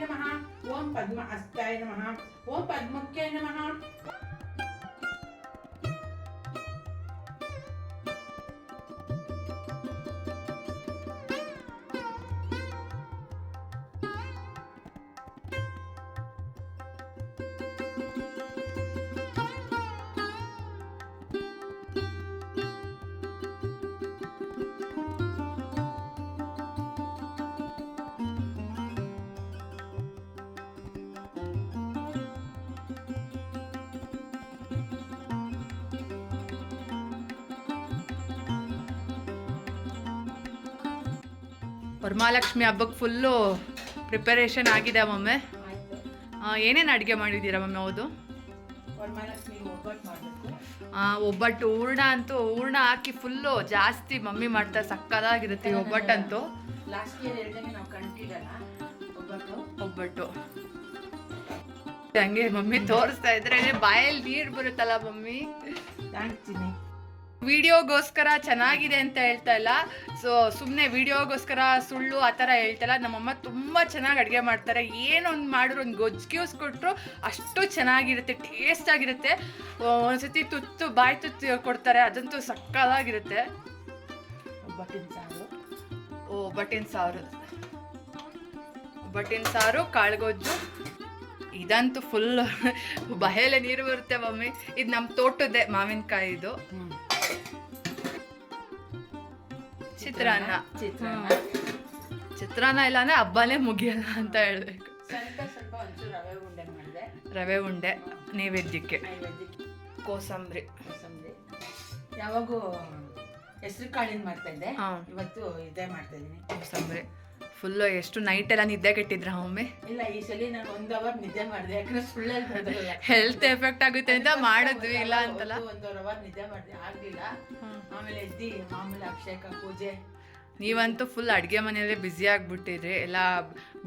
ನಮಃ, ಓಂ ಪದ್ಮ ಹಸ್ತಾಯ ನಮಃ, ಓಂ ಪದ್ಮಕ್ಕೆ ನಮಃ. ವರಮಹಾಲಕ್ಷ್ಮಿ ಹಬ್ಬಕ್ಕೆ ಫುಲ್ಲು ಪ್ರಿಪರೇಷನ್ ಆಗಿದೆ ಮಮ್ಮೆ. ಏನೇನು ಅಡುಗೆ ಮಾಡಿದ್ದೀರಾ ಮಮ್ಮಿ? ಹೌದು, ಒಬ್ಬಟ್ಟು ಹೂರ್ಣ ಅಂತೂ ಹೂರ್ಣ ಹಾಕಿ ಫುಲ್ಲು ಜಾಸ್ತಿ ಮಮ್ಮಿ ಮಾಡ್ತಾರೆ, ಸಕ್ಕದಾಗಿರುತ್ತೆ ಈ ಒಬ್ಬಟ್ಟಂತೂ. ಒಬ್ಬಟ್ಟು ಹಂಗೆ ಮಮ್ಮಿ ತೋರಿಸ್ತಾ ಇದ್ರೆ ಬಾಯಲ್ಲಿ ನೀರು ಬರುತ್ತಲ್ಲ ಮಮ್ಮಿ. ವಿಡಿಯೋಗೋಸ್ಕರ ಚೆನ್ನಾಗಿದೆ ಅಂತ ಹೇಳ್ತಾ ಇಲ್ಲ, ಸೊ ಸುಮ್ಮನೆ ವಿಡಿಯೋಗೋಸ್ಕರ ಸುಳ್ಳು ಆ ಥರ ಹೇಳ್ತಾ ಇಲ್ಲ. ನಮ್ಮಮ್ಮ ತುಂಬ ಚೆನ್ನಾಗಿ ಅಡುಗೆ ಮಾಡ್ತಾರೆ. ಏನೊಂದು ಮಾಡಿದ್ರು, ಒಂದು ಗೊಜ್ಜಿಗೆ ಕೊಟ್ಟರು ಅಷ್ಟು ಚೆನ್ನಾಗಿರುತ್ತೆ, ಟೇಸ್ಟಾಗಿರುತ್ತೆ. ಒಂದ್ಸತಿ ತುತ್ತು ಬಾಯಿ ತುತ್ತು ಕೊಡ್ತಾರೆ, ಅದಂತೂ ಸಕ್ಕದಾಗಿರುತ್ತೆ. ಒಬ್ಬಟ್ಟಿನ ಸಾರು, ಕಾಳುಗೊಜ್ಜು, ಇದಂತೂ ಫುಲ್ ಬಾಯಲ್ಲೇ ನೀರು ಬರುತ್ತೆ ಮಮ್ಮಿ. ಇದು ನಮ್ಮ ತೋಟದ್ದೇ ಮಾವಿನಕಾಯಿದು. ಚಿತ್ರಾನ್ನ ಇಲ್ಲ ಅಂದ್ರೆ ಹಬ್ಬನೇ ಮುಗಿಯಲ್ಲ ಅಂತ ಹೇಳ್ಬೇಕು. ರವೆ ಉಂಡೆ ನೈವೇದ್ಯಕ್ಕೆ. ಕೋಸಂಬರಿ ಯಾವಾಗೂ ಹೆಸರು ಕಾಳಿನ ಮಾಡ್ತಾ ಇದ್ದೆ, ಇವತ್ತು ಇದೇ ಮಾಡ್ತಾ ಇದ್ದೀನಿ ಕೋಸಂಬರಿ. ಫುಲ್ಲು ಎಷ್ಟು ನೈಟ್ ಎಲ್ಲ ನಿದ್ದೆ ಕೆಟ್ಟಿದ್ರ ಮಮ್ಮಿ? ಇಲ್ಲ, ಈ ಸಲ ನಾನು 1 ಅವರ್ ನಿದ್ದೆ ಮಾಡಿದೆ, ಯಾಕಂದ್ರೆ ಸುಳ್ಳಲ್ಲಿ ಹೆಲ್ತ್ ಎಫೆಕ್ಟ್ ಆಗುತ್ತೆ ಅಂತ ಮಾಡಿದ್ವಿ. ಇಲ್ಲ ಅಂತಲ್ಲ, 1 ಅವರ್ ನಿದ್ದೆ ಮಾಡಿದೆ, ಆಗ್ಲಿಲ್ಲ. ಆಮೇಲೆ ಎದ್ದಿ ಮಾಮೂಲಿ ಅಭಿಷೇಕ ಪೂಜೆ. ನೀವಂತೂ ಫುಲ್ ಅಡುಗೆ ಮನೆಯಲ್ಲೇ ಬ್ಯುಸಿ ಆಗಿಬಿಟ್ಟಿದ್ರಿ, ಎಲ್ಲ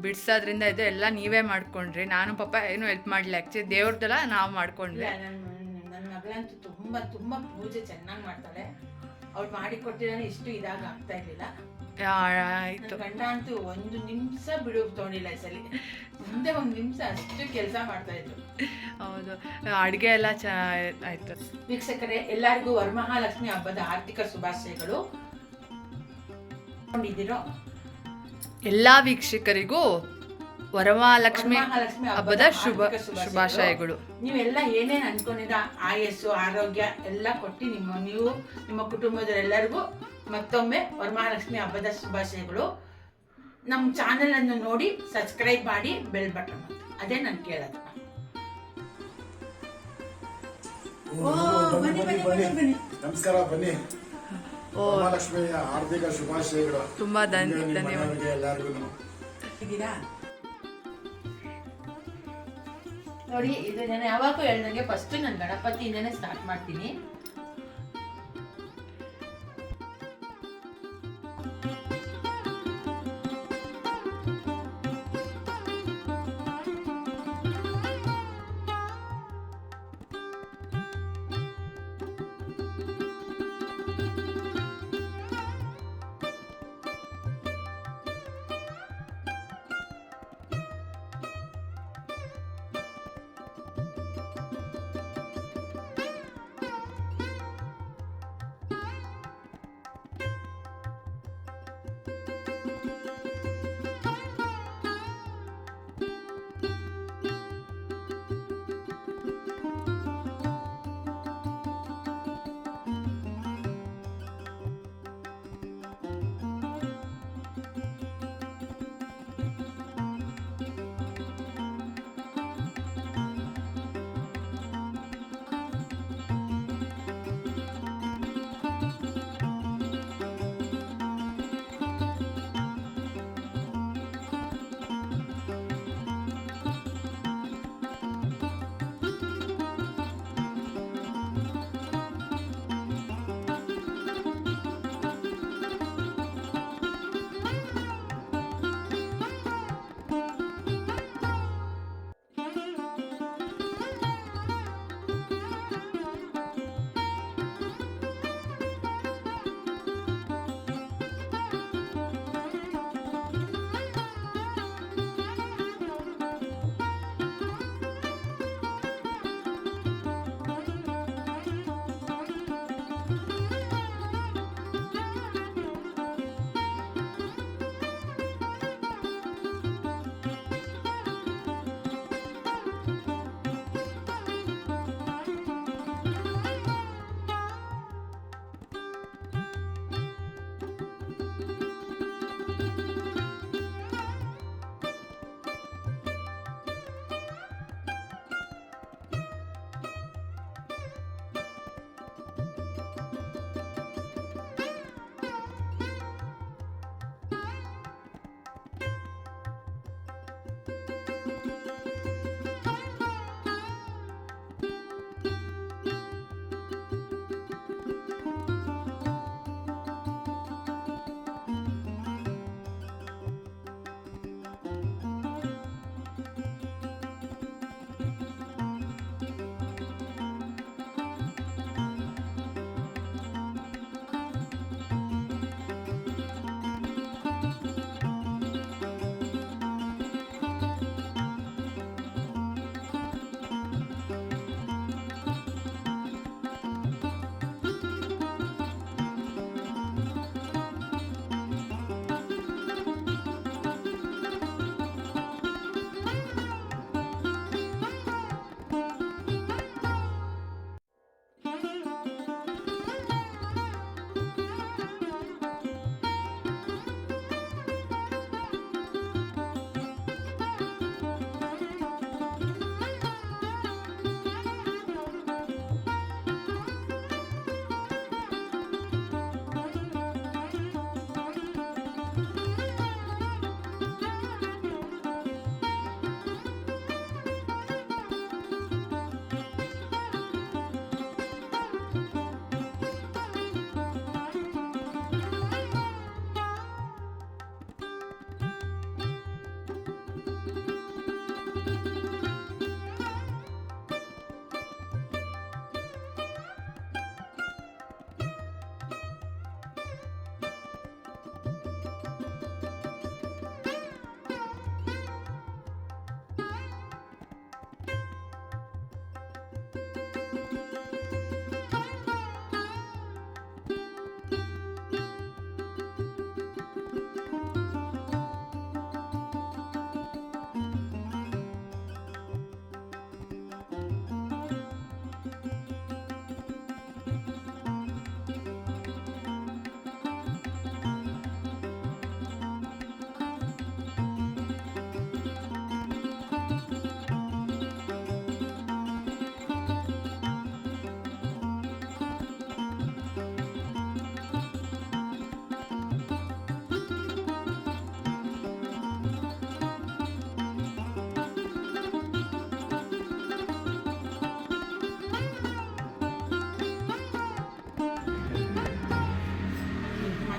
ಬಿಡ್ಸೋದ್ರಿಂದ ಇದು ಎಲ್ಲ ನೀವೇ ಮಾಡ್ಕೊಂಡ್ರಿ. ನಾನು ಪಾಪ ಏನು ಹೆಲ್ಪ್ ಮಾಡಲಿಲ್ಲ, ಆ್ಯಕ್ಚುಲಿ ದೇವ್ರದ್ದೆಲ್ಲ ನಾವು ಮಾಡ್ಕೊಂಡ್ವಿ. ನನ್ನ ಮಗಳಂತೂ ತುಂಬ ತುಂಬ ಪೂಜೆ ಚೆನ್ನಾಗಿ ಮಾಡ್ತಾಳೆ. ಅವ್ಳು ಮಾಡಿಕೊಟ್ಟಿರೋ ಇಷ್ಟು ಇದಾಗ ಆಗ್ತಾ ಇರ್ಲಿಲ್ಲ. ಆಯ್ತು, ಗಂಡ ಅಂತೂ 1 ನಿಮಿಷ ಬಿಡು ತೊಗೊಂಡಿಲ್ಲ ಈ ಸಲ, ಮುಂದೆ 1 ನಿಮಿಷ ಅಷ್ಟು ಕೆಲಸ ಮಾಡ್ತಾ ಇದ್ರು. ಹೌದು, ಅಡುಗೆ ಎಲ್ಲ ಆಯ್ತು. ವೀಕ್ಷಕರೇ, ಎಲ್ಲರಿಗೂ ವರಮಹಾಲಕ್ಷ್ಮಿ ಹಬ್ಬದ ಆರ್ಥಿಕ ಶುಭಾಶಯಗಳು. ಎಲ್ಲ ವೀಕ್ಷಕರಿಗೂ ವರಮಹಾಲಕ್ಷ್ಮಿ ಹಬ್ಬದ ಶುಭಾಶಯಗಳು. ನೀವೆಲ್ಲ ಏನೇನು ಅನ್ಕೊಂಡಿರ ಆಯಸ್ಸು ಆರೋಗ್ಯ ಎಲ್ಲ ಕೊಟ್ಟು ನೀವು ನಿಮ್ಮ ಕುಟುಂಬದವರೆಲ್ಲರಿಗೂ ಮತ್ತೊಮ್ಮೆ ವರಮಹಾಲಕ್ಷ್ಮಿ ಹಬ್ಬದ ಶುಭಾಶಯಗಳು. ನಮ್ಮ ಚಾನೆಲ್ ಅನ್ನು ನೋಡಿ ಸಬ್ಸ್ಕ್ರೈಬ್ ಮಾಡಿ, ಬೆಲ್ ಬಟನ್ ಅದೇ ನಾನು ಕೇಳೋದು. ನಮಸ್ಕಾರ, ಬನ್ನಿ. ವರಮಹಾಲಕ್ಷ್ಮಿಯ ಹಾರ್ದಿಕ ಶುಭಾಶಯಗಳು. ತುಂಬಾ ಧನ್ಯವಾದ ಎಲ್ಲರಿಗೂ. ನೋಡಿ, ಇದು ನಾನು ಯಾವಾಗೂ ಹೇಳ್ದಂಗೆ ಫಸ್ಟ್ ನಾನು ಗಣಪತಿಯಿಂದನೇ ಸ್ಟಾರ್ಟ್ ಮಾಡ್ತೀನಿ.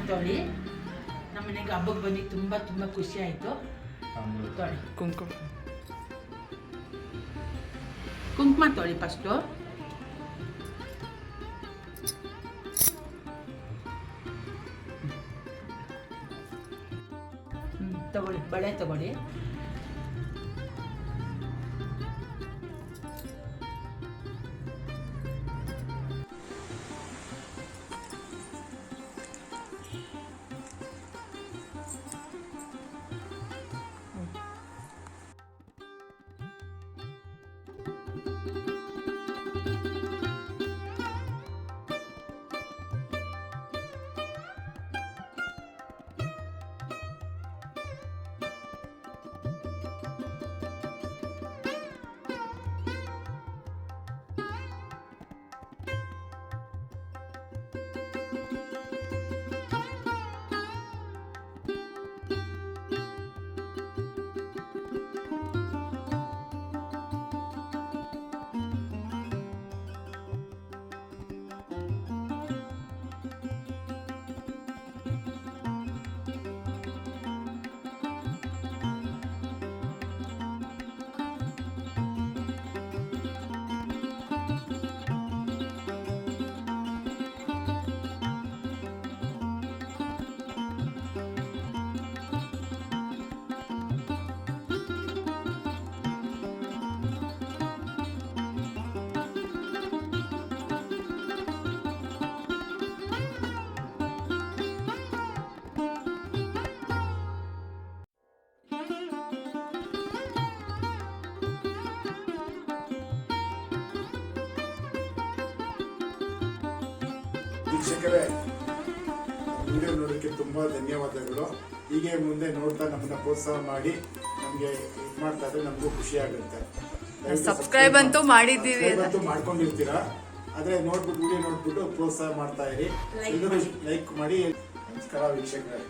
ತೊಳಿ. ನಮ್ಮ ಮನೆಗೆ ಹಬ್ಬಕ್ಕೆ ಬಂದು ತುಂಬ ತುಂಬ ಖುಷಿ ಆಯಿತು. ತೊಳಿ ಕುಂಕುಮ ತೊಳಿ ಫಸ್ಟು. ತಗೊಳ್ಳಿ, ಬಳೆ ತಗೊಳ್ಳಿ. ವೀಕ್ಷಕರೇ, ವಿಡಿಯೋ ನೋಡೋಕ್ಕೆ ತುಂಬಾ ಧನ್ಯವಾದಗಳು. ಹೀಗೆ ಮುಂದೆ ನೋಡ್ತಾ ನಮ್ಮನ್ನ ಪ್ರೋತ್ಸಾಹ ಮಾಡಿ ನಮಗೆ ಇದು ಮಾಡ್ತಾ ಇದ್ರೆ ನಮಗೂ ಖುಷಿ ಆಗುತ್ತೆ. ಸಬ್ಸ್ಕ್ರೈಬ್ ಅಂತೂ ಮಾಡಿದ್ದೀವಿ, ಮಾಡ್ಕೊಂಡಿರ್ತೀರಾ. ಆದ್ರೆ ನೋಡ್ಬಿಟ್ಟು ವಿಡಿಯೋ ನೋಡ್ಬಿಟ್ಟು ಪ್ರೋತ್ಸಾಹ ಮಾಡ್ತಾ ಇರಿ. ಲೈಕ್ ಮಾಡಿ. ನಮಸ್ಕಾರ ವೀಕ್ಷಕರೇ.